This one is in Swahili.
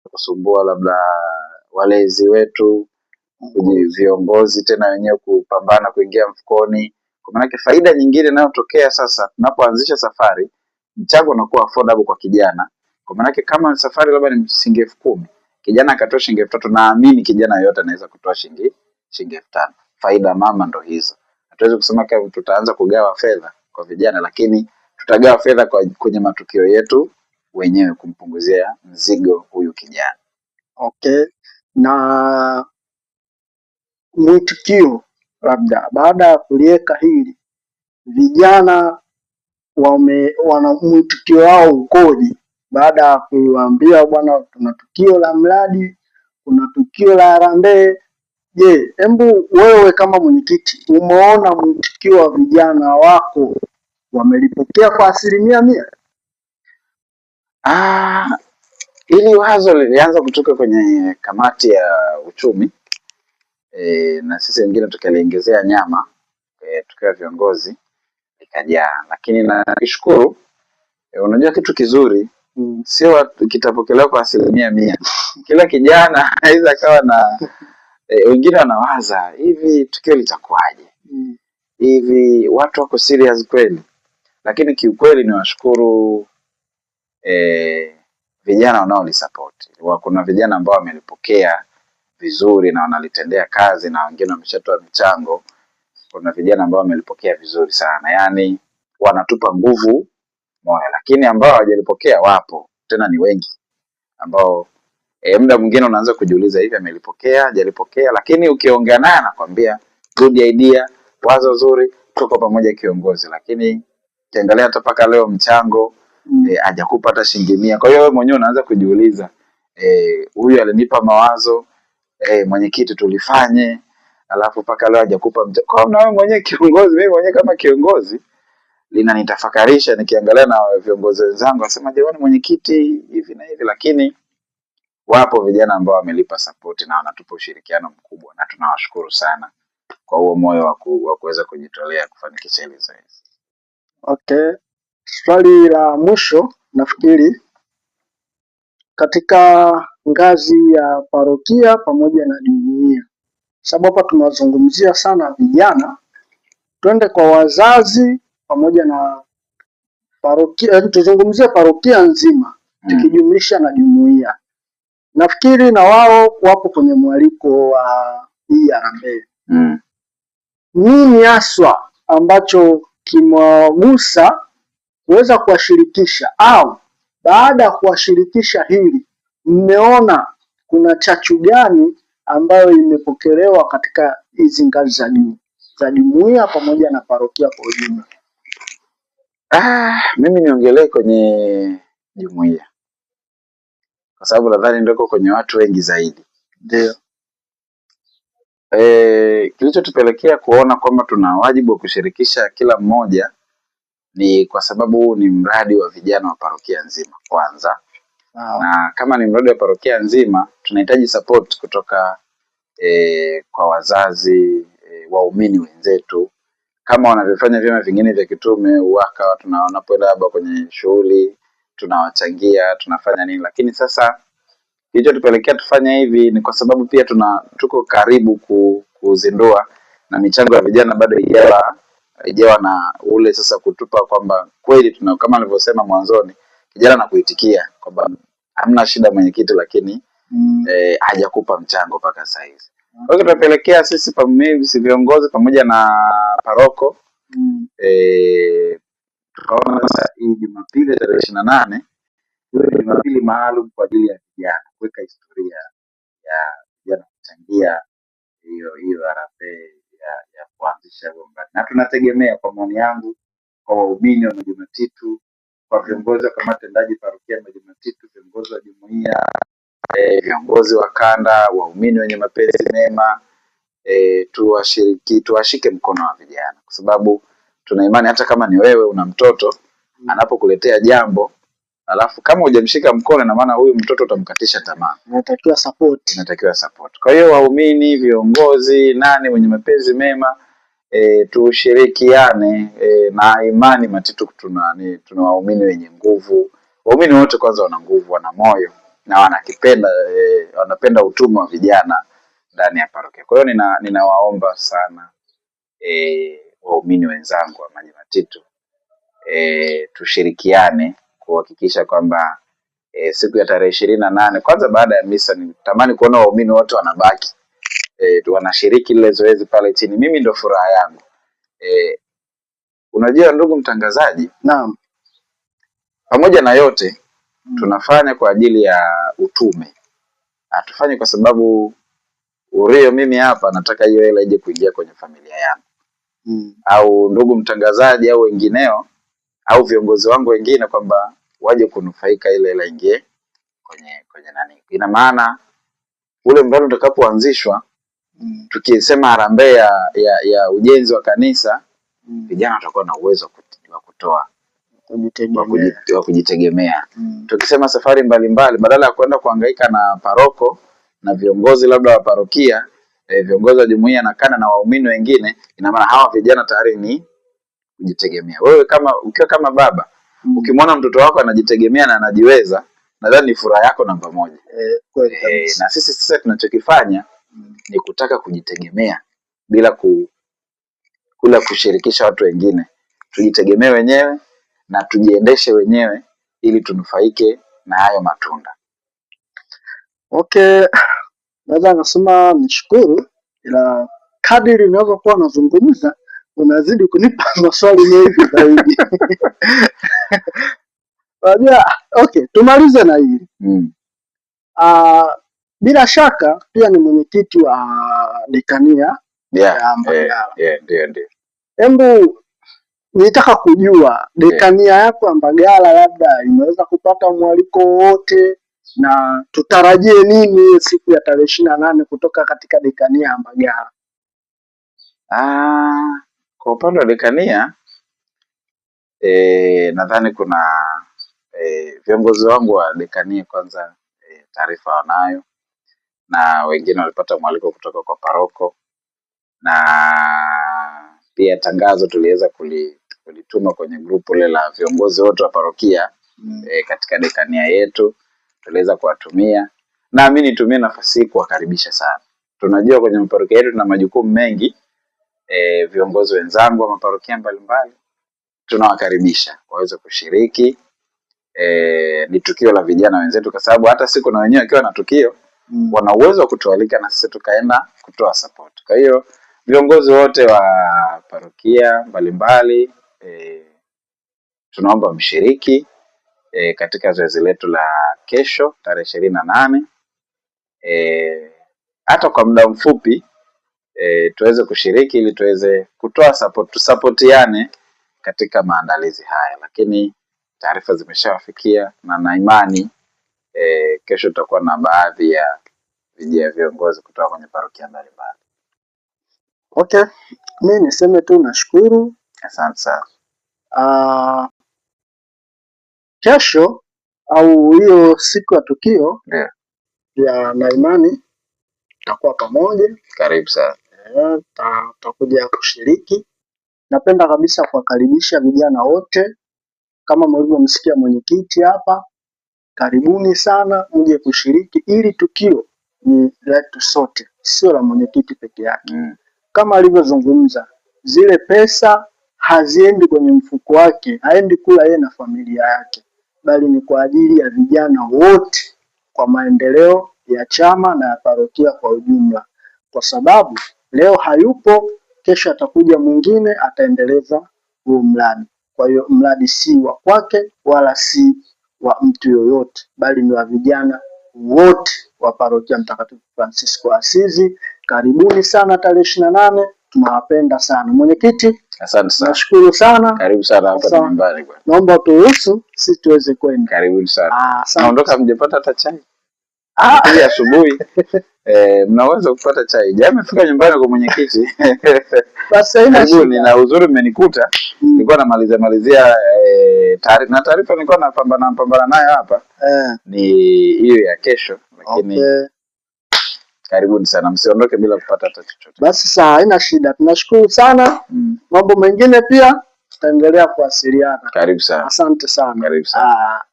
kusumbua labda walezi wetu, viongozi tena wenyewe kupambana kuingia mfukoni. Kwa maana faida nyingine inayotokea sasa tunapoanzisha safari, mchango unakuwa affordable kwa kijana. Kwa maana kama safari labda ni shilingi 10,000, kijana akatoa shilingi 3,000, naamini kijana yote anaweza kutoa shilingi 5,000. Faida mama ndo hizo. Hatuwezi kusema kama tutaanza kugawa fedha kwa vijana, lakini tutagawa fedha kwenye matukio yetu wenyewe kumpunguzia mzigo huyu kijana. Okay. Na mwitikio labda baada ya kuliweka hili, vijana wana mwitikio wao ukoje baada ya kuambia bwana, tuna tukio la mradi, kuna tukio la harambee? Je, hebu wewe kama mwenyekiti umeona mwitikio wa vijana wako wamelipokea kwa 100%? Hili wazo lilianza kutoka kwenye kamati ya uchumi, na sisi wengine tukaliongezea nyama, tukiwa viongozi ikajaa. Lakini nashukuru, unajua kitu kizuri sio kitapokelewa kwa 100%. Kila kijana anaweza kawa na wengine wanawaza hivi tukio litakuwaje, hivi watu wako serious kweli? Lakini kiukweli ni washukuru vijana wanaolisupport. Kuna vijana ambao wamelipokea vizuri na wanalitendea kazi, na wengine wameshatoa michango. Kuna vijana ambao wamelipokea vizuri sana, yani wanatupa nguvu moyo. Lakini ambao hawajalipokea wapo, tena ni wengi, ambao muda mwingine unaanza kujiuliza hivi amelipokea hajalipokea, lakini ukiongea naye anakuambia good idea, wazo zuri, tuko pamoja kiongozi. Lakini ukiangalia hata paka leo mchango hajakupa hata shilingi 100. Kwa hiyo wewe mwenyewe unaanza kujiuliza, huyu alinipa mawazo, mwenyekiti tulifanye, alafu paka leo hajakupa mchango. Kwa hiyo wewe mwenyewe kiongozi, mimi mwenyewe kama kiongozi linanitafakarisha, nikiangalia na viongozi wenzangu nasema jamani, mwenyekiti hivi na hivi. Lakini wapo vijana ambao wamelipa support na wanatupa ushirikiano mkubwa, na tunawashukuru sana kwa huo moyo wa kuweza kujitolea kufanikisha hili zoezi. Okay. Swali la mwisho, nafikiri katika ngazi ya parokia pamoja na jumuiya, sababu hapa tunazungumzia sana vijana, twende kwa wazazi pamoja na parokia, tuzungumzie parokia nzima tukijumlisha na jumuiya. Nafikiri na wao wapo kwenye mwaliko wa hii harambee. Nini haswa ambacho kimewagusa kuweza kuwashirikisha, au baada ya kuwashirikisha hili mmeona kuna chachu gani ambayo imepokelewa katika hizi ngazi za juu za jumuiya pamoja na parokia kwa ujumla? Mimi niongelee kwenye jumuiya kwa sababu nadhani ndiko kwenye watu wengi zaidi. Ndio. Kilichotupelekea kuona kwamba tuna wajibu wa kushirikisha kila mmoja ni kwa sababu ni mradi wa vijana wa parokia nzima kwanza. Na kama ni mradi wa parokia nzima, tunahitaji support kutoka kwa wazazi, waumini wenzetu, kama wanavyofanya vyama vingine vya kitume. Uwaka tunapoenda labda kwenye shughuli tunawachangia, tunafanya nini. Lakini sasa kilichotupelekea tufanye hivi ni kwa sababu pia tuko karibu kuzindua, na michango ya vijana bado haijawa na ule sasa kutupa kwamba kweli kama nilivyosema mwanzoni, kijana na kuitikia kwamba hamna shida mwenyekiti, lakini hajakupa mchango mpaka sasa hivi. Kwa hiyo tunapelekea sisi viongozi pamoja na paroko tukaona sasa hii Jumapili tarehe 28 iwe Jumapili maalum kwa ajili ya vijana, kuweka historia ya vijana kuchangia hiyo harambee ya kuanzisha mradi. Na tunategemea, kwa maoni yangu, kwa waumini wa Majumatitu, kwa viongozi wa kamati tendaji parokia Majumatitu, viongozi wa jumuiya, viongozi wa kanda, waumini wenye mapenzi mema, tuwashike mkono wa vijana, kwa sababu tuna imani hata kama ni wewe una mtoto anapokuletea jambo, alafu kama hujamshika mkono, na maana huyu mtoto utamkatisha tamaa. Inatakiwa support. Kwa hiyo waumini, viongozi, nani wenye mapenzi mema, tushirikiane, na imani Matitu tuna waumini wenye nguvu. Waumini wote kwanza wana nguvu, wana moyo, na wanapenda utume wa vijana ndani ya parokia. Kwa hiyo ninawaomba sana waumini wenzangu wa Maji Matitu tushirikiane kuhakikisha kwamba siku ya tarehe 28 kwanza baada ya misa nitamani kuona waumini wote wanabaki wanashiriki lile zoezi pale chini. Mimi ndo furaha yangu. Unajua ndugu mtangazaji, naam, pamoja na yote tunafanya kwa ajili ya utume. Hatufanye kwa sababu Urio mimi hapa nataka hiyo hela ije kuingia kwenye familia yangu. Au ndugu mtangazaji au wengineo au viongozi wangu wengine kwamba waje kunufaika ile hela ingie kwenye nani. Ina maana ule mradi utakapoanzishwa tukisema harambee ya ujenzi wa kanisa, vijana watakuwa na uwezo wa kutoa wa kujitegemea. Tukisema safari mbalimbali badala ya kwenda kuhangaika na paroko na viongozi labda wa parokia, viongozi wa jumuiya na kana na waumini wengine, ina maana hawa vijana tayari ni kujitegemea. Wewe ukiwa kama baba, ukimwona mtoto wako anajitegemea na anajiweza, nadhani ni furaha yako namba moja. Na sisi sasa tunachokifanya ni kutaka kujitegemea bila kushirikisha watu wengine. Tujitegemee wenyewe na tujiendeshe wenyewe ili tunufaike na hayo matunda. Okay, naweza nasema nishukuru, ila kadiri ninavyokuwa nazungumza unazidi kunipa maswali mengi zaidi. Unajua, okay, tumalize na hili. Bila shaka pia ni mwenyekiti wa dekania ya Mbagala. Ndio. Hebu nitaka kujua dekania yako ya Mbagala labda imeweza kupata mwaliko wote na tutarajie nini siku ya tarehe 28 kutoka katika dekania ya Mbagala? Kwa upande wa dekania nadhani kuna viongozi wangu wa dekania kwanza taarifa wanayo, na wengine walipata mwaliko kutoka kwa paroko, na pia tangazo tuliweza kulituma kwenye grupu ile la viongozi wote wa parokia katika dekania yetu, tuliweza kuwatumia. Na mimi nitumie nafasi hii kuwakaribisha sana. Tunajua kwenye parokia yetu tuna majukumu mengi, viongozi wenzangu wa maparokia mbalimbali tunawakaribisha waweze kushiriki. Ni tukio la vijana wenzetu, kwa sababu hata siku na wenyewe wakiwa na tukio wana uwezo wa kutualika na sisi tukaenda kutoa support. Kwa hiyo viongozi wote wa parokia mbalimbali tunaomba mshiriki katika zoezi letu la kesho tarehe 28, hata kwa muda mfupi tuweze kushiriki ili tuweze kutoa support, tusapotiane katika maandalizi haya. Lakini taarifa zimeshawafikia na imani kesho tutakuwa na baadhi ya viongozi kutoka kwenye parokia mbalimbali. Okay, mimi niseme tu nashukuru. Asante sana. Kesho au hiyo siku ya tukio ya na imani tutakuwa pamoja. Karibu sana. Tutakuja kushiriki. Napenda kabisa kuwakaribisha vijana wote, kama mlivyomsikia mwenyekiti hapa, karibuni sana mje kushiriki. Ili tukio ni letu sote, sio la mwenyekiti peke yake. Kama alivyozungumza, zile pesa haziendi kwenye mfuko wake, haendi kula yeye na familia yake, bali ni kwa ajili ya vijana wote, kwa maendeleo ya chama na ya parokia kwa ujumla. Kwa sababu leo hayupo, kesho atakuja mwingine ataendeleza huo mradi. Kwa hiyo mradi si wa kwake wala si wa mtu yoyote, bali ni wa vijana wote wa parokia Mtakatifu Francisco Asizi. Karibuni sana tarehe 28, tunawapenda sana. Mwenyekiti, asante sana. Nashukuru sana. Karibu sana hapa nyumbani bwana. Naomba turuhusu sisi tuweze kwenda. Karibu sana. Naondoka mjapata hata chai? Hii asubuhi mnaweza kupata chai. Jana fika nyumbani kwa mwenyekiti. Basi haina shida. Na uzuri mmenikuta. Nilikuwa namalizia taarifa nilikuwa napambana nayo hapa. Ni hiyo ya kesho, lakini karibuni sana, msiondoke bila kupata hata chochote. Basi sawa, haina shida. Tunashukuru sana. Mambo mengine pia tutaendelea kuwasiliana. Karibu sana. Asante sana. Karibu sana.